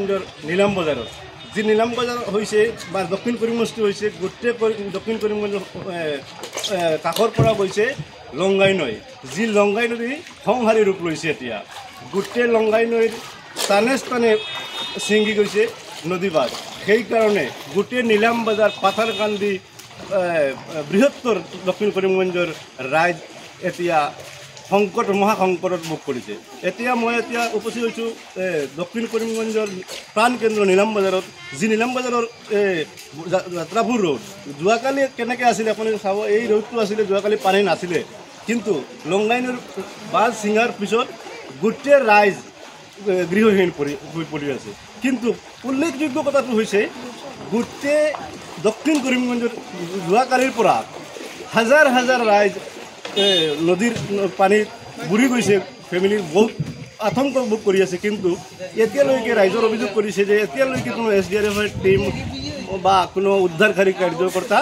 কৰিমগঞ্জৰ নীলাম বজাৰত যি নীলাম বজাৰ হৈছে বা দক্ষিণ কৰিমগঞ্জটো হৈছে গোটেই দক্ষিণ কৰিমগঞ্জৰ কাষৰ পৰা গৈছে লংগাই নৈ যি লংগাই নদী সংহাৰী ৰূপ লৈছে এতিয়া গোটেই লংগাই নৈৰ স্থানে স্থানে ছিঙি গৈছে নদী বাঁধ সেইকাৰণে গোটেই নীলাম বজাৰ পাথাৰকান্দি বৃহত্তৰ দক্ষিণ কৰিমগঞ্জৰ ৰাইজ এতিয়া সংকট মহাসংকটত ভোগ কৰিছে এতিয়া মই উপস্থিত হৈছোঁ দক্ষিণ কৰিমগঞ্জৰ প্ৰাণকেন্দ্ৰ নীলাম বজাৰত যি নীলাম বজাৰৰ যাত্ৰাপুৰ ৰোড যোৱাকালি কেনেকৈ আছিলে আপুনি চাব এই ৰোডটো আছিলে যোৱাকালি পানী নাছিলে কিন্তু লংগাইনৰ বাজ ছিঙাৰ পিছত গোটেই ৰাইজ গৃহহীন হৈ পৰি আছে কিন্তু উল্লেখযোগ্য কথাটো হৈছে গোটেই দক্ষিণ কৰিমগঞ্জৰ যোৱাকালিৰ পৰা হাজাৰ হাজাৰ ৰাইজ নদীৰ পানীত বুৰি গৈছে ফেমিলিৰ বহুত আতংক ভোগ কৰি আছে কিন্তু এতিয়ালৈকে ৰাইজৰ অভিযোগ কৰিছে যে এতিয়ালৈকে কোনো SDRFৰ টীম বা কোনো উদ্ধাৰকাৰী কাৰ্যকৰ্তা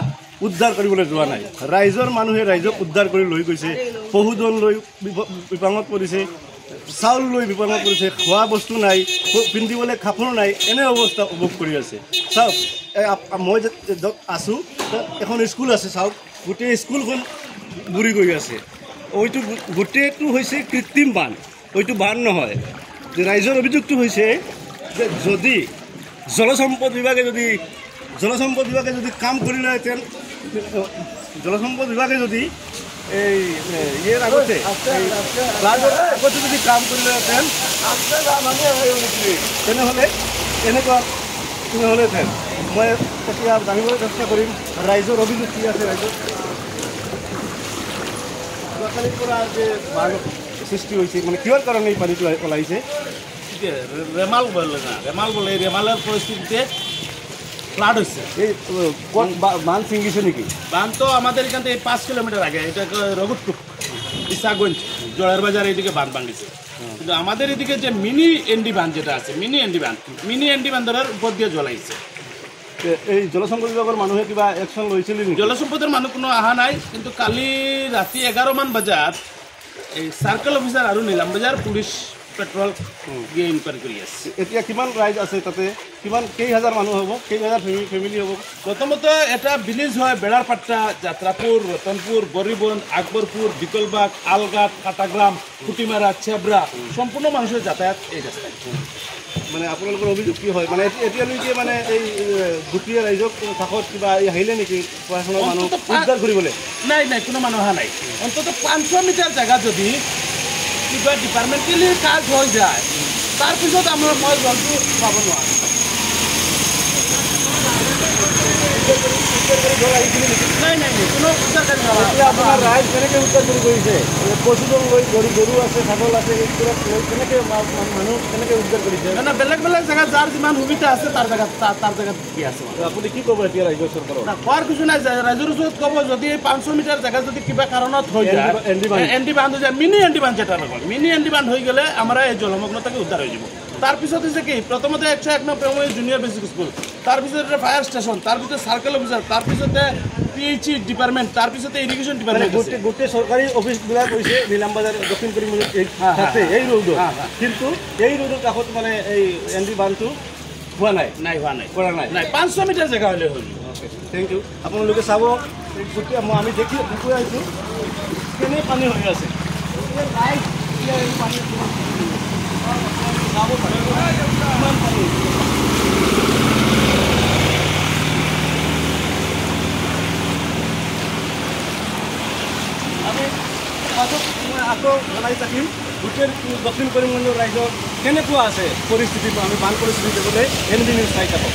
উদ্ধাৰ কৰিবলৈ যোৱা নাই ৰাইজৰ মানুহে ৰাইজক উদ্ধাৰ কৰি লৈ গৈছে পশুধন লৈ বিপাঙত পৰিছে চাউল লৈ বিপাঙত পৰিছে খোৱা বস্তু নাই পিন্ধিবলৈ কাপোৰ নাই এনে অৱস্থা ভোগ কৰি আছে চাওক মই য'ত আছোঁ এখন স্কুল আছে চাওক গোটেই স্কুলখন বুৰি গৈ আছে ওইটো গোটেইটো হৈছে কৃত্ৰিম বান্ধ ওইটো বান্ধ নহয় ৰাইজৰ অভিযোগটো হৈছে যে যদি জলসম্পদ বিভাগে যদি কাম কৰিলেহেঁতেন জলসম্পদ বিভাগে যদি এই ইয়াৰ আগতে যদি কাম কৰিলেহেঁতেন তেনেহ'লেহেঁতেন মই এতিয়া জানিবলৈ চেষ্টা কৰিম ৰাইজৰ অভিযোগ কি আছে ৰাইজৰ যোৱাকালিৰ পৰা যে বান সৃষ্টি হৈছে মানে কিহৰ কাৰণে এই পানীটো ওলাইছে ৰেমাল বোলে ৰেমালৰ পৰিস্থিতিতে ফ্লাড হয়েছে এই বান ছিঙিছে নাকি বানটো আমাদের এখান থেকে 5 কিলোমিটার আগে এটা রঘুটুক ইসাগঞ্জ জোয়ার বাজার এইদিকে বান ভাঙিছে কিন্তু আমাদের এদিকে যে মিনি এনডি বান যেটা আছে মিনি এনডি বান্ধের উপর দিয়ে জ্বলাইছে এই জলসম্পদ বিভাগের মানুষে কিবা একশন লৈছিল নেকি জলসম্পদের মানুষ কোনো আহা নাই কিন্তু কালি রাতে 11 মান বাজাত এই সার্কেল অফিসার আর নীলাম বাজার পুলিশ পেট্রোল গিয়ে ইনকোয়ারি কৰি আছে এতিয়া কিমান ৰাইজ আছে তাতে কিমান কেইহাজাৰ মানুহ হ'ব কেইহাজাৰ ফেমিলি হ'ব প্ৰথমতে এটা ভিলেজ হয় বেড়ারপাট্টা যাত্রাপুর রতনপুর গরিবন আকবরপুর বিকলবাগ আলগাট কাটাগ্রাম কুটিমারা চেবরা সম্পূর্ণ মানুষের যাতায়াত এই রাস্তায় মানে আপোনালোকৰ অভিযোগ কি হয় মানে এতিয়ালৈকে মানে এই দুখীয়া ৰাইজক কাষত কিবা আহিলে নেকি প্ৰশাসনৰ মানুহ উদ্ধাৰ কৰিবলৈ নাই কোনো মানুহ অহা নাই অন্তত 500 মিটাৰ জায়গা যদি কিবা ডিপাৰ্টমেণ্টেলি কাজ হৈ যায় তাৰপিছত মই জলটো পাব নোৱাৰোঁ নাই কোনো উদ্ধাৰকাৰী নহয় আপোনাৰ ৰাইজ কেনেকৈ উদ্ধাৰ কৰি কৰিছে পশুধন লৈ গৰু আছে ছাগল আছে এইবিলাক লৈ কেনেকৈ মানুহ কেনেকৈ উদ্ধাৰ কৰিছে মানে বেলেগ জেগাত যাৰ যিমান সুবিধা আছে তাৰ জেগাত কি আছে আপুনি কি ক'ব এতিয়া ৰাজ্য চৰকাৰক কোৱাৰ কিছু নাই ৰাইজৰ ওচৰত ক'ব যদি 500 মিটাৰ জেগা যদি কিবা কাৰণত হৈ যায় এনডি বান্ধ হৈ যায় মিনি এনডি বান্ধ যেটা নকল মিনি এনডি বান্ধ হৈ গ'লে আমাৰ এই জলমগ্নতাকে উদ্ধাৰ হৈ যাব তাৰপিছত হৈছে কি প্ৰথমতে 101 নং প্ৰাইমাৰি জুনিয়ৰ বেসিক স্কুল তাৰপিছতে ফায়াৰ ষ্টেচন তাৰপিছত সাৰ্কেল অফিসাৰ তাৰপিছতে পিএইচই ডিপাৰ্টমেন্ট তাৰপিছতে ইৰিগেশন ডিপাৰ্টমেন্ট গোটেই চৰকাৰী অফিচবিলাক হৈছে নীলাম বাজাৰ দক্ষিণ কৰিমগঞ্জ এই ৰোডত কিন্তু এই ৰোডৰ কাষত মানে এই এনডি বান্ধটো হোৱা নাই কৰা নাই 500 মিটাৰ জেগা হ'লে হ'ল থেংক ইউ আপোনালোকে চাব গোটেই আমি দেখি আহিছোঁ কেনে পানী হৈ আছে যাব পাৰে কিমান পানী আমি আকৌ জনাই থাকিম গোটেই দক্ষিণ কৰিমগঞ্জৰ ৰাইজৰ কেনেকুৱা আছে পৰিস্থিতিটো আমি বান পৰিস্থিতি দেখিবলৈ NB নিউজ চাই থাকক